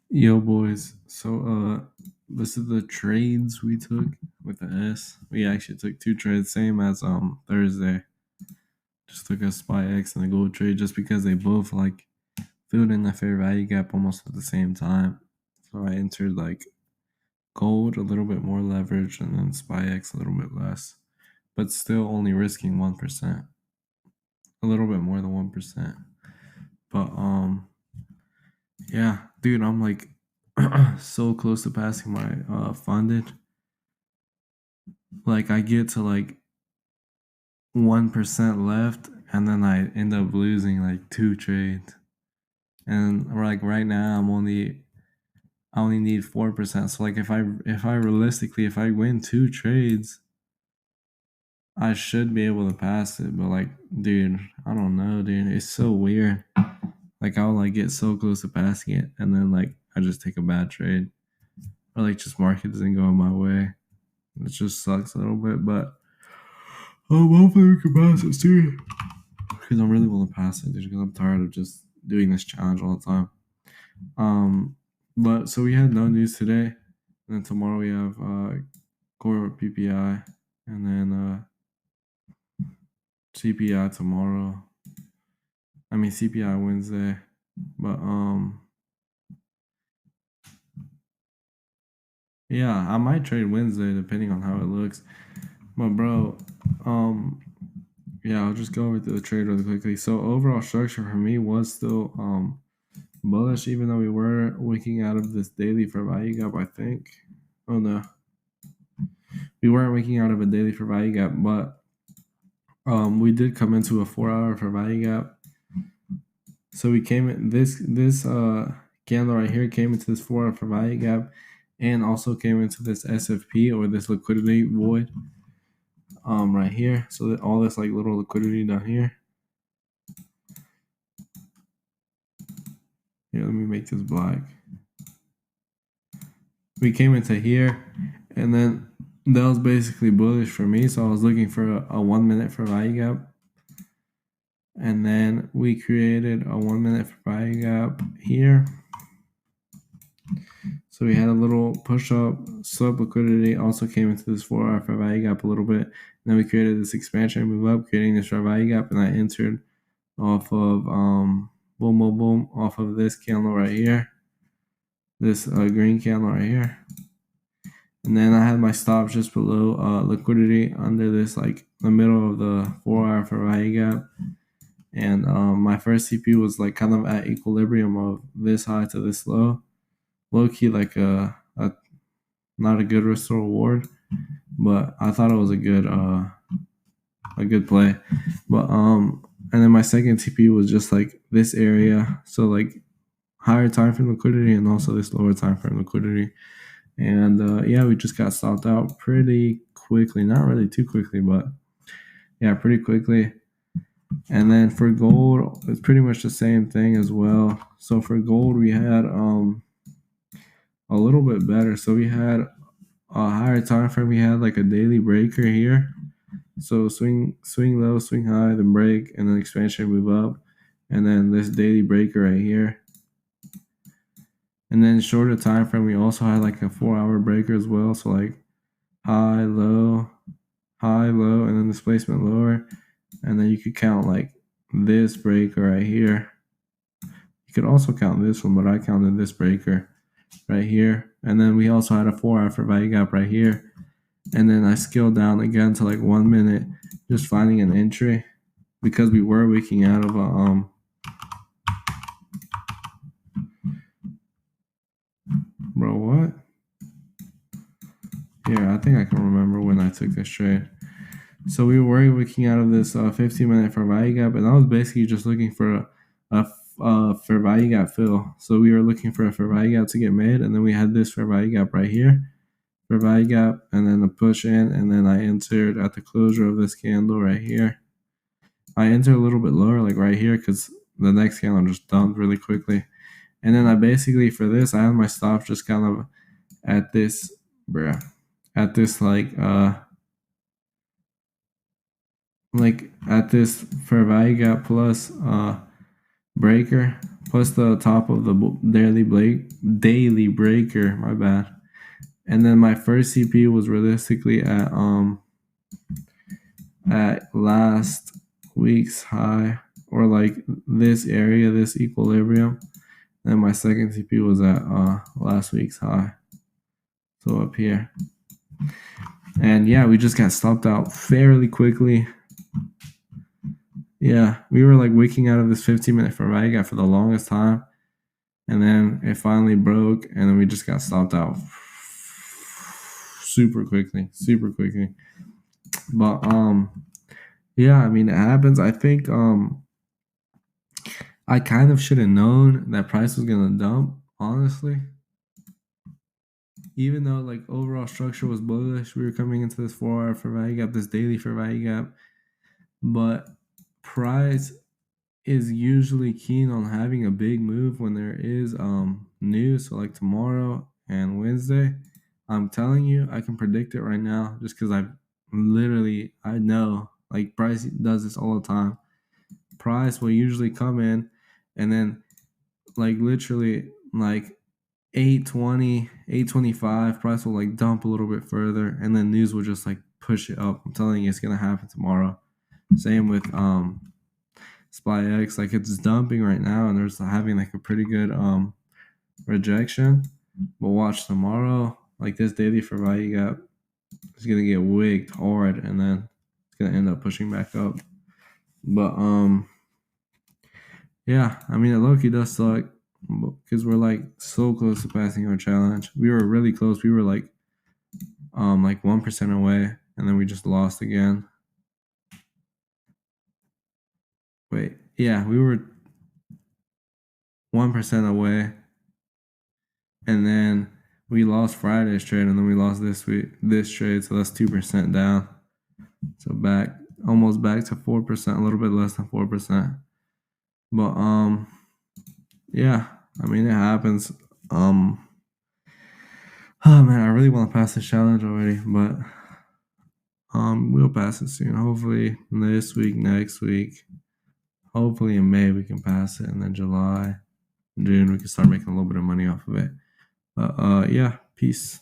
Yo, boys. So, this is the trades we took with the S. We actually took two trades, same as Thursday. Just took a SPY X and a gold trade, just because they both filled in the fair value gap almost at the same time. So I entered gold a little bit more leverage, and then SPY X a little bit less, but still only risking 1%, a little bit more than 1%. But yeah, dude, I'm so close to passing my funded. I get to 1% left, and then I end up losing two trades. And right now I only need 4%. So if I realistically, if I win two trades, I should be able to pass it. But dude, I don't know, dude. It's so weird. I'll get so close to passing it, and then I just take a bad trade, or just market doesn't go my way. It just sucks a little bit, but hopefully we can pass it soon. Because I'm really willing to pass it, because I'm tired of just doing this challenge all the time. But so we had no news today, and then tomorrow we have core PPI, and then CPI tomorrow. I mean CPI Wednesday, but yeah, I might trade Wednesday depending on how it looks. But bro, yeah, I'll just go over to the trade really quickly. So overall structure for me was still bullish, even though we were wicking out of this daily fair value gap, I think. Oh no, we weren't wicking out of a daily fair value gap, but we did come into a 4-hour fair value gap. So we came in this candle right here came into this 4-hour fair value gap, and also came into this SFP, or this liquidity void right here. So that all this little liquidity down here. Here, let me make this black. We came into here, and then that was basically bullish for me. So I was looking for a 1 minute fair value gap, and then we created a 1 minute fair value gap here. So we had a little push up, sub liquidity, also came into this 4-hour fair value gap a little bit. And then we created this expansion move up, creating this fair value gap, and I entered off of boom, boom, boom, off of this candle right here, this green candle right here. And then I had my stops just below liquidity under this, the middle of the 4-hour fair value gap. And my first CP was kind of at equilibrium of this high to this low. Low key a not a good risk to reward, but I thought it was a good play. But and then my second TP was just this area, so higher time frame liquidity, and also this lower time frame liquidity. And yeah, we just got stopped out pretty quickly. Not really too quickly, but yeah, pretty quickly. And then for gold, it's pretty much the same thing as well. So for gold, we had a little bit better. So we had a higher time frame. We had a daily breaker here. So swing low, swing high, then break, and then expansion move up, and then this daily breaker right here. And then shorter time frame, we also had a 4-hour breaker as well. So high, low, and then displacement lower. And then you could count this breaker right here. You could also count this one, but I counted this breaker right here. And then we also had a 4-hour fair value gap right here. And then I scaled down again to 1 minute, just finding an entry, because we were wicking out of a bro, what? Here, I think I can remember when I took this trade. So we were wicking out of this 15-minute fair value gap, and I was basically just looking for a fair value gap fill. So we were looking for a fair value gap to get made, and then we had this fair value gap right here, fair value gap, and then a push in, and then I entered at the closure of this candle right here. I entered a little bit lower, right here, because the next candle just dumped really quickly. And then I basically, for this, I had my stops just kind of at this, at this at this fair value gap plus breaker plus the top of the daily breaker. My bad. And then my first CP was realistically at last week's high, or like this area, this equilibrium. And my second CP was at last week's high, so up here. And yeah, we just got stopped out fairly quickly. Yeah, we were like waking out of this 15-minute Ferrari for the longest time, and then it finally broke, and then we just got stopped out super quickly. But yeah, I mean, it happens. I think I kind of should have known that price was gonna dump, honestly. Even though like overall structure was bullish, we were coming into this 4-hour for value gap, this daily for value gap, but price is usually keen on having a big move when there is news. So like tomorrow and Wednesday, I'm telling you, I can predict it right now just because I know like price does this all the time. Price will usually come in and then like literally like 820, 825, price will like dump a little bit further, and then news will just like push it up. I'm telling you, it's gonna happen tomorrow. Same with SpyX, like it's dumping right now, and there's having like a pretty good rejection. But watch tomorrow, like this daily for value gap is gonna get wigged hard, and then it's gonna end up pushing back up. But yeah, I mean, it low-key does suck because we're like so close to passing our challenge. We were really close. We were like 1% away, and then we just lost again. Wait, yeah, we were 1% away, and then we lost Friday's trade, and then we lost this trade, so that's 2% down. So almost back to 4%, a little bit less than 4%. But yeah, I mean, it happens. Oh man, I really want to pass this challenge already, but we'll pass it soon. Hopefully this week, next week. Hopefully in May we can pass it, and then July, June we can start making a little bit of money off of it. But yeah, peace.